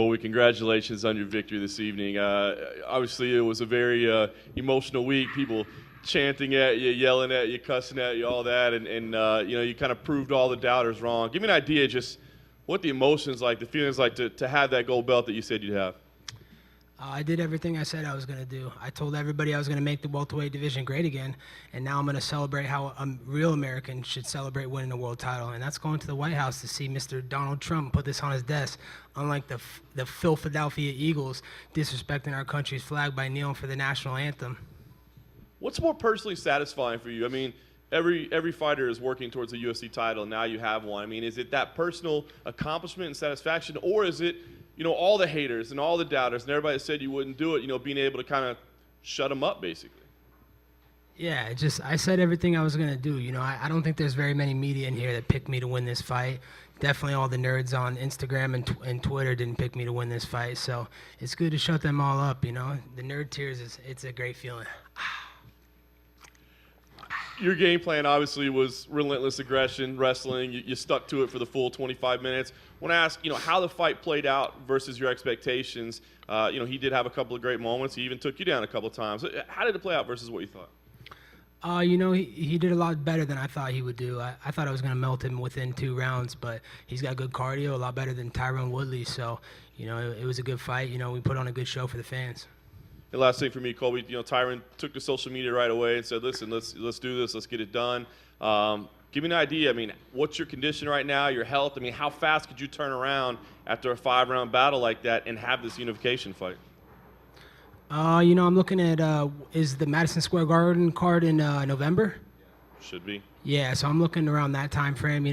Colby, congratulations on your victory this evening. Obviously, it was a very emotional week. People chanting at you, yelling at you, cussing at you, all that, and you kind of proved all the doubters wrong. Give me an idea just what the emotions like, the feelings like to have that gold belt that you said you'd have. I did everything I said I was going to do. I told everybody I was going to make the welterweight division great again, and now I'm going to celebrate how a real American should celebrate winning a world title, and that's going to the White House to see Mr. Donald Trump put this on his desk, unlike the Philadelphia Eagles disrespecting our country's flag by kneeling for the national anthem. What's more personally satisfying for you? I mean, every fighter is working towards a UFC title, and now you have one. I mean, is it that personal accomplishment and satisfaction, or is it all the haters and all the doubters and everybody that said you wouldn't do it, being able to kind of shut them up, basically? Yeah, I said everything I was going to do. I don't think there's very many media in here that picked me to win this fight. Definitely all the nerds on Instagram and Twitter didn't pick me to win this fight, so it's good to shut them all up, The nerd tears, it's a great feeling. Your game plan obviously was relentless aggression, wrestling. You stuck to it for the full 25 minutes. I want to ask, how the fight played out versus your expectations. He did have a couple of great moments. He even took you down a couple of times. How did it play out versus what you thought? He did a lot better than I thought he would do. I thought I was going to melt him within 2 rounds, but he's got good cardio, a lot better than Tyron Woodley. So, it was a good fight. We put on a good show for the fans. And last thing for me, Colby, Tyron took to social media right away and said, listen, let's do this, let's get it done. Give me an idea. I mean, what's your condition right now, your health? I mean, how fast could you turn around after a 5-round battle like that and have this unification fight? I'm looking at, is the Madison Square Garden card in November? Should be. Yeah, so I'm looking around that time frame,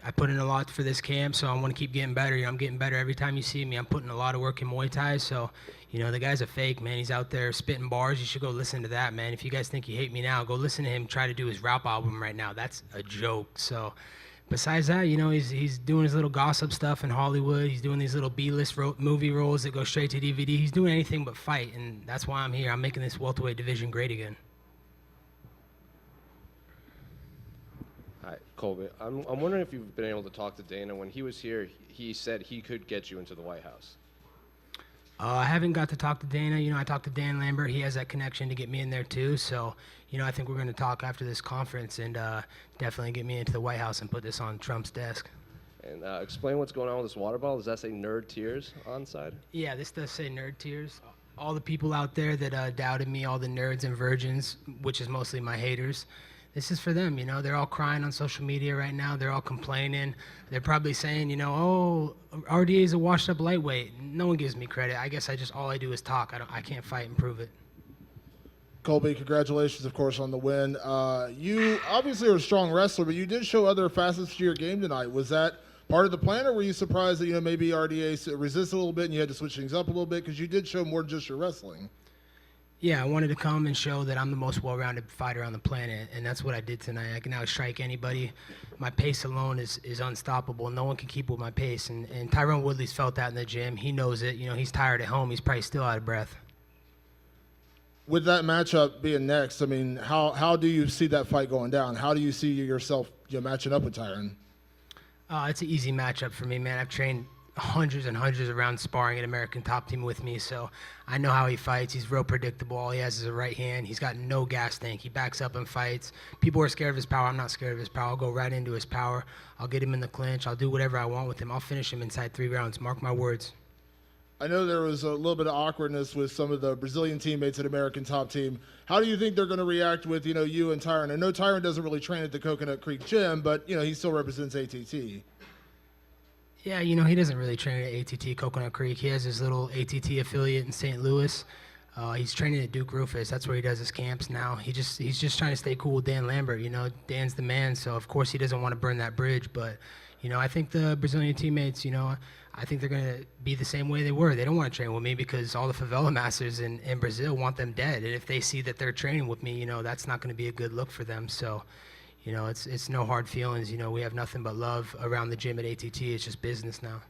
I put in a lot for this camp, so I want to keep getting better. I'm getting better every time you see me. I'm putting a lot of work in Muay Thai, so, the guy's a fake, man. He's out there spitting bars. You should go listen to that, man. If you guys think you hate me now, go listen to him try to do his rap album right now. That's a joke. So besides that, he's doing his little gossip stuff in Hollywood. He's doing these little B-list movie roles that go straight to DVD. He's doing anything but fight, and that's why I'm here. I'm making this welterweight division great again. Hi, Colby. I'm wondering if you've been able to talk to Dana. When he was here, he said he could get you into the White House. I haven't got to talk to Dana. I talked to Dan Lambert. He has that connection to get me in there too. So, I think we're going to talk after this conference and definitely get me into the White House and put this on Trump's desk. And explain what's going on with this water bottle. Does that say nerd tears on side? Yeah, this does say nerd tears. All the people out there that doubted me, all the nerds and virgins, which is mostly my haters, this is for them, They're all crying on social media right now. They're all complaining. They're probably saying, oh, RDA is a washed-up lightweight. No one gives me credit. I guess all I do is talk. I can't fight and prove it. Colby, congratulations, of course, on the win. You obviously are a strong wrestler, but you did show other facets to your game tonight. Was that part of the plan, or were you surprised that, maybe RDA resisted a little bit and you had to switch things up a little bit? Because you did show more than just your wrestling. Yeah, I wanted to come and show that I'm the most well-rounded fighter on the planet, and that's what I did tonight. I can now strike anybody. My pace alone is unstoppable. No one can keep with my pace, and Tyron Woodley's felt that in the gym. He knows it. He's tired at home. He's probably still out of breath. With that matchup being next, I mean, how do you see that fight going down? How do you see yourself matching up with Tyron? It's an easy matchup for me, man. I've trained hundreds and hundreds of rounds sparring at American Top Team with me, so I know how he fights. He's real predictable. All he has is a right hand. He's got no gas tank. He backs up and fights. People are scared of his power. I'm not scared of his power. I'll go right into his power. I'll get him in the clinch. I'll do whatever I want with him. I'll finish him inside 3 rounds. Mark my words. I know there was a little bit of awkwardness with some of the Brazilian teammates at American Top Team. How do you think they're going to react with, you and Tyron? I know Tyron doesn't really train at the Coconut Creek Gym, but, he still represents ATT. Yeah, he doesn't really train at ATT Coconut Creek. He has his little ATT affiliate in St. Louis. He's training at Duke Rufus. That's where he does his camps now. He's just trying to stay cool with Dan Lambert. Dan's the man, so of course he doesn't want to burn that bridge. But, I think the Brazilian teammates, I think they're going to be the same way they were. They don't want to train with me because all the favela masters in Brazil want them dead. And if they see that they're training with me, that's not going to be a good look for them. So, it's no hard feelings. We have nothing but love around the gym at ATT. It's just business now.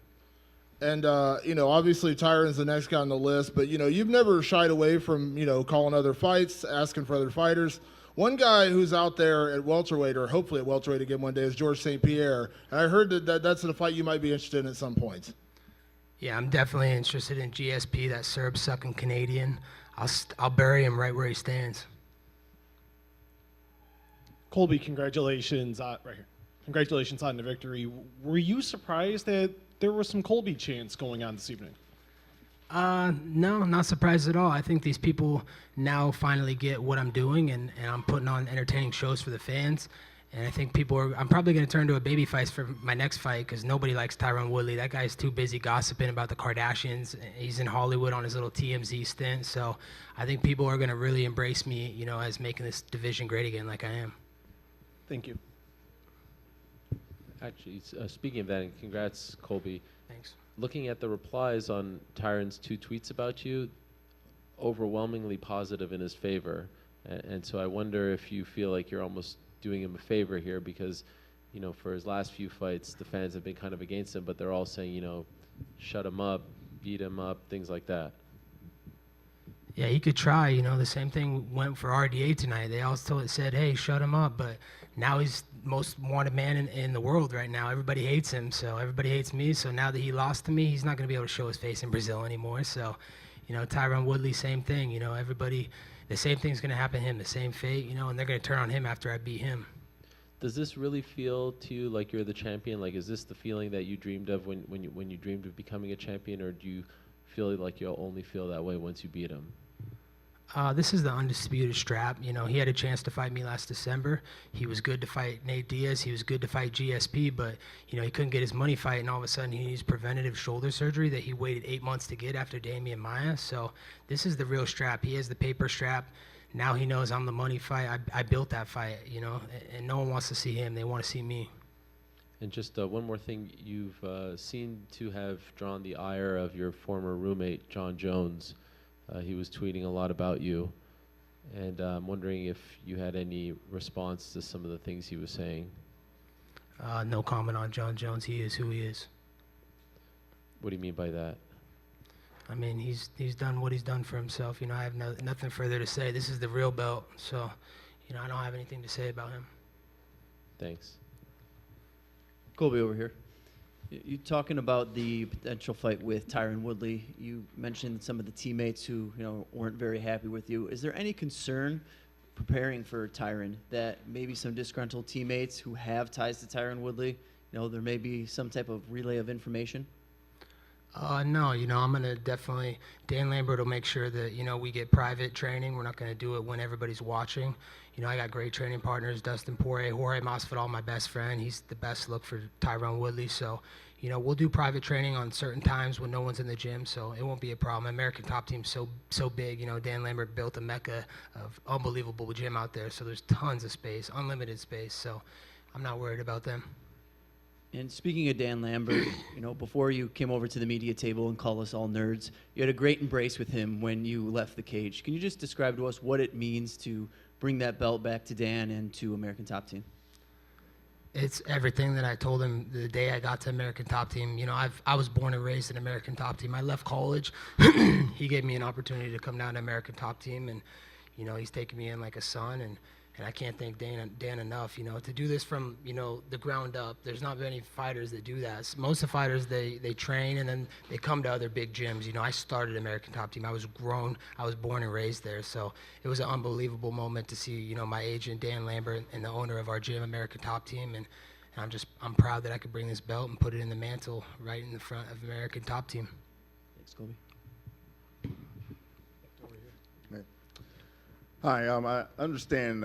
And, obviously Tyron's the next guy on the list, but, you've never shied away from, calling other fights, asking for other fighters. One guy who's out there at welterweight, or hopefully at welterweight again one day, is George St. Pierre. And I heard that that's a fight you might be interested in at some point. Yeah, I'm definitely interested in GSP, that Serb-sucking Canadian. I'll bury him right where he stands. Colby, congratulations right here. Congratulations on the victory. Were you surprised that there was some Colby chants going on this evening? No, not surprised at all. I think these people now finally get what I'm doing, and I'm putting on entertaining shows for the fans. And I think I'm probably going to turn to a baby face for my next fight because nobody likes Tyron Woodley. That guy's too busy gossiping about the Kardashians. He's in Hollywood on his little TMZ stint. So I think people are going to really embrace me, as making this division great again like I am. Thank you. Actually, speaking of that, and congrats, Colby. Thanks. Looking at the replies on Tyron's 2 tweets about you, overwhelmingly positive in his favor. And so I wonder if you feel like you're almost doing him a favor here because, for his last few fights, the fans have been kind of against him, but they're all saying, shut him up, beat him up, things like that. Yeah, he could try. The same thing went for RDA tonight. They all said, hey, shut him up. But now he's most wanted man in the world right now. Everybody hates him, so everybody hates me. So now that he lost to me, he's not going to be able to show his face in Brazil anymore. So, Tyron Woodley, same thing. Everybody, the same thing's going to happen to him, the same fate, and they're going to turn on him after I beat him. Does this really feel to you like you're the champion? Like, is this the feeling that you dreamed of when you dreamed of becoming a champion, or do you feel like you'll only feel that way once you beat him? This is the undisputed strap. He had a chance to fight me last December. He was good to fight Nate Diaz. He was good to fight GSP, but, he couldn't get his money fight, and all of a sudden he needs preventative shoulder surgery that he waited 8 months to get after Damian Maia. So this is the real strap. He has the paper strap. Now he knows I'm the money fight. I built that fight, and no one wants to see him. They want to see me. And just one more thing, you've seemed to have drawn the ire of your former roommate, John Jones. He was tweeting a lot about you, and I'm wondering if you had any response to some of the things he was saying. No comment on John Jones. He is who he is. What do you mean by that? I mean, he's done what he's done for himself. I have nothing further to say. This is the real belt, so, I don't have anything to say about him. Thanks. Colby over here. You talking about the potential fight with Tyron Woodley. You mentioned some of the teammates who weren't very happy with you. Is there any concern preparing for Tyron that maybe some disgruntled teammates who have ties to Tyron Woodley, there may be some type of relay of information? No, I'm going to definitely, Dan Lambert will make sure that, we get private training. We're not going to do it when everybody's watching. I got great training partners, Dustin Poirier, Jorge Masvidal, my best friend. He's the best look for Tyron Woodley. So, we'll do private training on certain times when no one's in the gym, so it won't be a problem. American Top Team's so big. Dan Lambert built a mecca of unbelievable gym out there, so there's tons of space, unlimited space. So I'm not worried about them. And speaking of Dan Lambert, before you came over to the media table and called us all nerds, you had a great embrace with him when you left the cage. Can you just describe to us what it means to bring that belt back to Dan and to American Top Team? It's everything that I told him the day I got to American Top Team. I was born and raised in American Top Team. I left college. He gave me an opportunity to come down to American Top Team, and, he's taken me in like a son, and I can't thank Dan enough, to do this from, the ground up. There's not many fighters that do that. Most of the fighters, they train and then they come to other big gyms. I started American Top Team. I was born and raised there. So it was an unbelievable moment to see, my agent, Dan Lambert, and the owner of our gym, American Top Team. And I'm proud that I could bring this belt and put it in the mantle right in the front of American Top Team. Thanks, Colby. Hi, I understand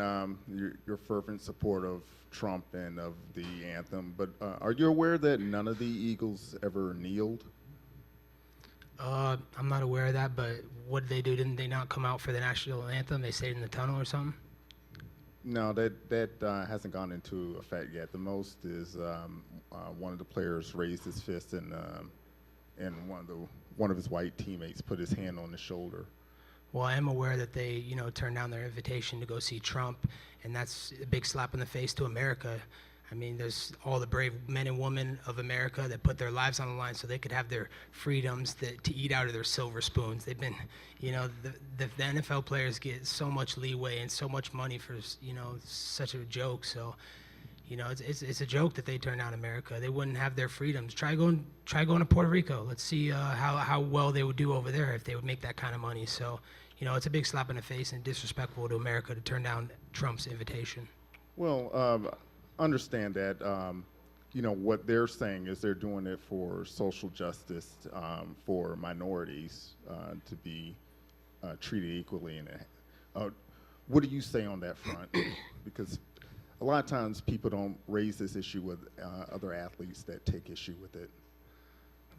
your fervent support of Trump and of the anthem, but are you aware that none of the Eagles ever kneeled? I'm not aware of that, but what did they do? Didn't they not come out for the national anthem? They stayed in the tunnel or something? No, that hasn't gone into effect yet. The most is one of the players raised his fist and one of his white teammates put his hand on his shoulder. Well, I am aware that they, turned down their invitation to go see Trump, and that's a big slap in the face to America. I mean, there's all the brave men and women of America that put their lives on the line so they could have their freedoms to eat out of their silver spoons. They've been, the NFL players get so much leeway and so much money for, such a joke. So, You know, it's a joke that they turned down America. They wouldn't have their freedoms. Try going to Puerto Rico. Let's see how well they would do over there if they would make that kind of money. So, you know, it's a big slap in the face and disrespectful to America to turn down Trump's invitation. Well, understand that. You know what they're saying is they're doing it for social justice, for minorities to be treated equally. And what do you say on that front? Because a lot of times people don't raise this issue with other athletes that take issue with it.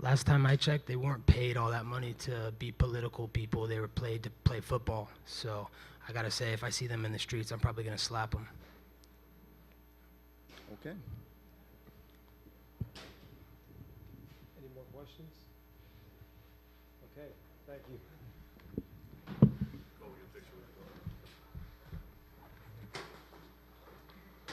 Last time I checked, they weren't paid all that money to be political people. They were paid to play football. So I gotta say, if I see them in the streets, I'm probably gonna slap them. Okay. Any more questions? Okay, thank you.